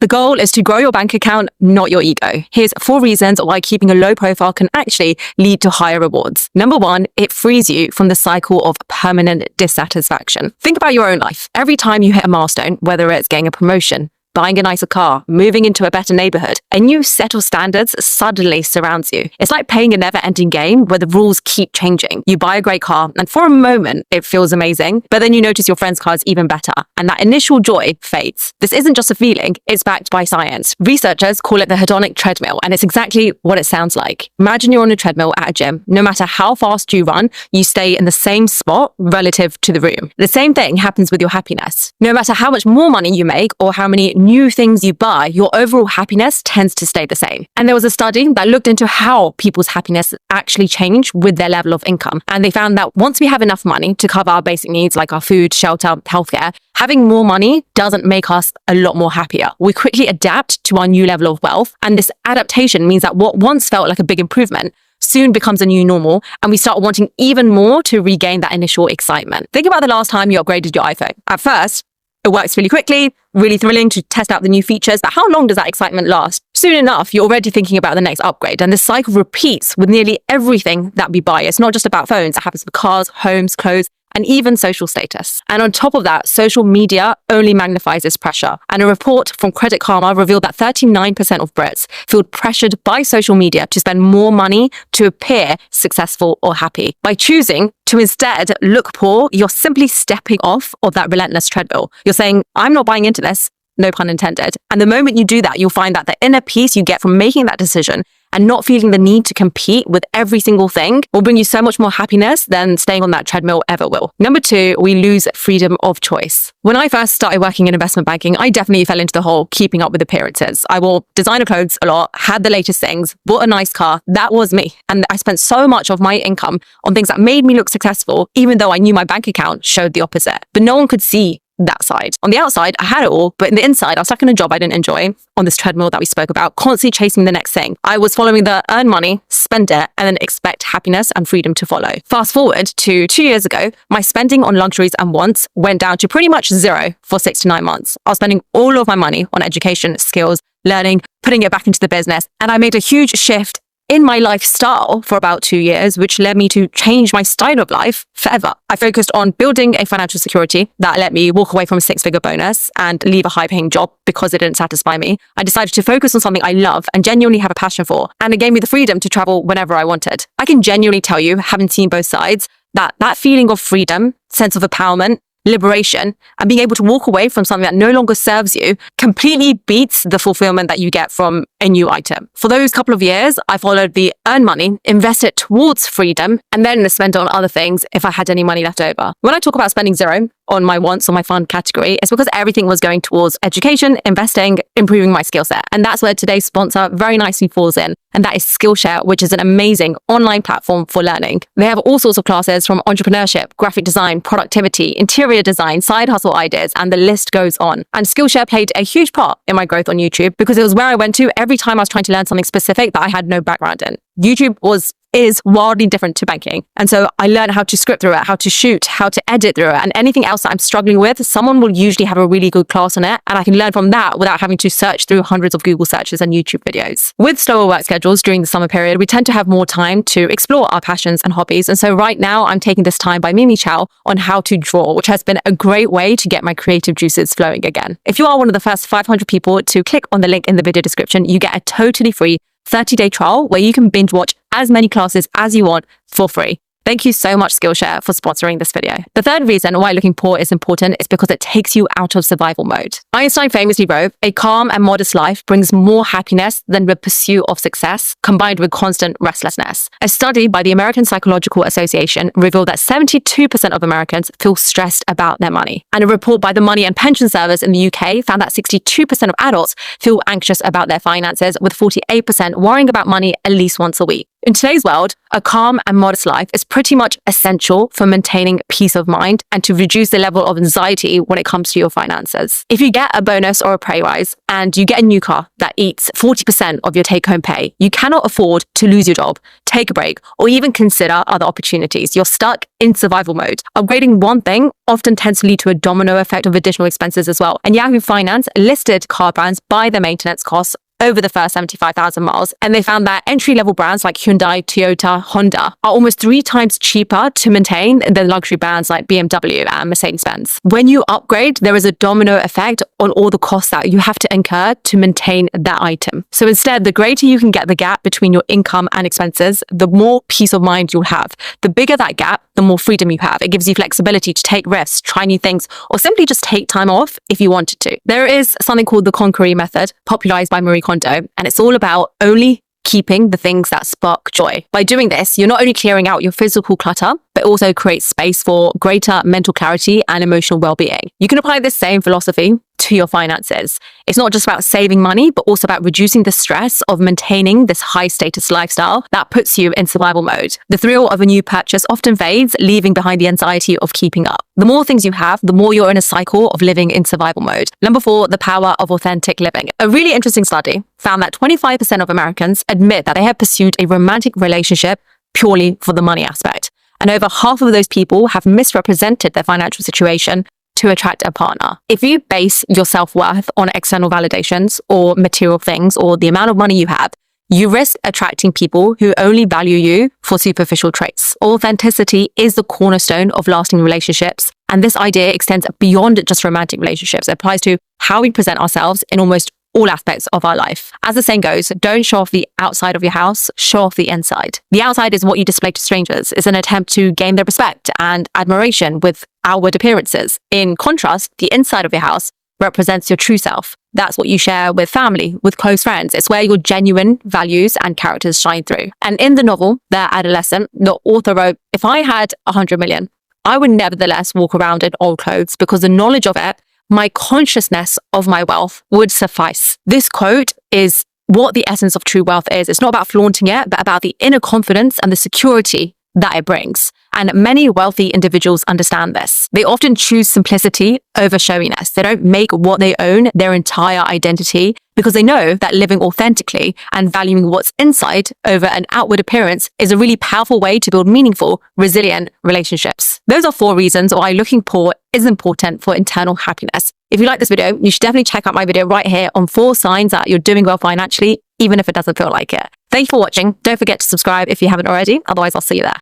The goal is to grow your bank account, not your ego. Here's 4 reasons why keeping a low profile can actually lead to higher rewards. Number 1, it frees you from the cycle of permanent dissatisfaction. Think about your own life. Every time you hit a milestone, whether it's getting a promotion, buying a nicer car, moving into a better neighborhood, a new set of standards suddenly surrounds you. It's like playing a never-ending game where the rules keep changing. You buy a great car, and for a moment, it feels amazing, but then you notice your friend's car is even better, and that initial joy fades. This isn't just a feeling, it's backed by science. Researchers call it the hedonic treadmill, and it's exactly what it sounds like. Imagine you're on a treadmill at a gym. No matter how fast you run, you stay in the same spot relative to the room. The same thing happens with your happiness. No matter how much more money you make or how many new things you buy, your overall happiness tends to stay the same. And there was a study that looked into how people's happiness actually changed with their level of income. And they found that once we have enough money to cover our basic needs like our food, shelter, healthcare, having more money doesn't make us a lot more happier. We quickly adapt to our new level of wealth. And this adaptation means that what once felt like a big improvement soon becomes a new normal, and we start wanting even more to regain that initial excitement. Think about the last time you upgraded your iPhone. At first, it works really quickly, really thrilling to test out the new features, but how long does that excitement last? Soon enough, you're already thinking about the next upgrade, and this cycle repeats with nearly everything that we buy. It's not just about phones, it happens with cars, homes, clothes, and even social status. And on top of that, social media only magnifies this pressure. And a report from Credit Karma revealed that 39% of Brits feel pressured by social media to spend more money to appear successful or happy. By choosing to instead look poor, you're simply stepping off of that relentless treadmill. You're saying, I'm not buying into this, no pun intended. And the moment you do that, you'll find that the inner peace you get from making that decision and not feeling the need to compete with every single thing will bring you so much more happiness than staying on that treadmill ever will. Number 2, we lose freedom of choice. When I first started working in investment banking, I definitely fell into the whole keeping up with appearances. I wore designer clothes a lot, had the latest things, bought a nice car. That was me. And I spent so much of my income on things that made me look successful, even though I knew my bank account showed the opposite. But no one could see that side. On the outside, I had it all, but in the inside, I was stuck in a job I didn't enjoy on this treadmill that we spoke about, constantly chasing the next thing. I was following the earn money, spend it, and then expect happiness and freedom to follow. Fast forward to 2 years ago, my spending on luxuries and wants went down to pretty much zero for 6 to 9 months. I was spending all of my money on education, skills, learning, putting it back into the business, and I made a huge shift in my lifestyle for about 2 years, which led me to change my style of life forever. I focused on building a financial security that let me walk away from a 6-figure bonus and leave a high-paying job because it didn't satisfy me. I decided to focus on something I love and genuinely have a passion for, and it gave me the freedom to travel whenever I wanted. I can genuinely tell you, having seen both sides, that feeling of freedom, sense of empowerment, liberation, and being able to walk away from something that no longer serves you completely beats the fulfillment that you get from a new item. For those couple of years, I followed the earn money, invest it towards freedom, and then spend on other things if I had any money left over. When I talk about spending zero on my wants or my fun category, it's because everything was going towards education, investing, improving my skill set. And that's where today's sponsor very nicely falls in. And that is Skillshare, which is an amazing online platform for learning. They have all sorts of classes from entrepreneurship, graphic design, productivity, interior design, side hustle ideas, and the list goes on. And Skillshare played a huge part in my growth on YouTube because it was where I went to every time I was trying to learn something specific that I had no background in. YouTube is wildly different to banking. And so I learned how to script through it, how to shoot, how to edit through it, and anything else that I'm struggling with, someone will usually have a really good class on it. And I can learn from that without having to search through hundreds of Google searches and YouTube videos. With slower work schedules during the summer period, we tend to have more time to explore our passions and hobbies. And so right now I'm taking this time by Mimi Chow on how to draw, which has been a great way to get my creative juices flowing again. If you are one of the first 500 people to click on the link in the video description, you get a totally free 30-day trial where you can binge watch as many classes as you want for free. Thank you so much, Skillshare, for sponsoring this video. The third reason why looking poor is important is because it takes you out of survival mode. Einstein famously wrote, "A calm and modest life brings more happiness than the pursuit of success, combined with constant restlessness." A study by the American Psychological Association revealed that 72% of Americans feel stressed about their money. And a report by the Money and Pension Service in the UK found that 62% of adults feel anxious about their finances, with 48% worrying about money at least once a week. In today's world, a calm and modest life is pretty much essential for maintaining peace of mind and to reduce the level of anxiety when it comes to your finances. If you get a bonus or a pay rise and you get a new car that eats 40% of your take-home pay, you cannot afford to lose your job, take a break, or even consider other opportunities. You're stuck in survival mode. Upgrading one thing often tends to lead to a domino effect of additional expenses as well. And Yahoo Finance listed car brands by their maintenance costs over the first 75,000 miles. And they found that entry-level brands like Hyundai, Toyota, Honda are almost 3 times cheaper to maintain than luxury brands like BMW and Mercedes-Benz. When you upgrade, there is a domino effect on all the costs that you have to incur to maintain that item. So instead, the greater you can get the gap between your income and expenses, the more peace of mind you'll have. The bigger that gap, the more freedom you have. It gives you flexibility to take risks, try new things, or simply just take time off if you wanted to. There is something called the Conqueree method, popularized by Marie Kondo, and it's all about only keeping the things that spark joy. By doing this, you're not only clearing out your physical clutter, but also creates space for greater mental clarity and emotional well-being. You can apply this same philosophy to your finances. It's not just about saving money, but also about reducing the stress of maintaining this high status lifestyle that puts you in survival mode. The thrill of a new purchase often fades, leaving behind the anxiety of keeping up. The more things you have, the more you're in a cycle of living in survival mode. Number 4, the power of authentic living. A really interesting study found that 25% of Americans admit that they have pursued a romantic relationship purely for the money aspect. And over half of those people have misrepresented their financial situation to attract a partner. If you base your self-worth on external validations or material things or the amount of money you have, you risk attracting people who only value you for superficial traits. Authenticity is the cornerstone of lasting relationships, and this idea extends beyond just romantic relationships. It applies to how we present ourselves in almost all aspects of our life. As the saying goes, don't show off the outside of your house, show off the inside. The outside is what you display to strangers. It's an attempt to gain their respect and admiration with outward appearances. In contrast, the inside of your house represents your true self. That's what you share with family, with close friends. It's where your genuine values and characters shine through. And in the novel, The Adolescent, the author wrote, "If I had 100 million, I would nevertheless walk around in old clothes because the knowledge of it, my consciousness of my wealth would suffice." This quote is what the essence of true wealth is. It's not about flaunting it, but about the inner confidence and the security that it brings. And many wealthy individuals understand this. They often choose simplicity over showiness. They don't make what they own their entire identity because they know that living authentically and valuing what's inside over an outward appearance is a really powerful way to build meaningful, resilient relationships. Those are 4 reasons why looking poor is important for internal happiness. If you like this video, you should definitely check out my video right here on 4 signs that you're doing well financially, even if it doesn't feel like it. Thank you for watching. Don't forget to subscribe if you haven't already. Otherwise, I'll see you there.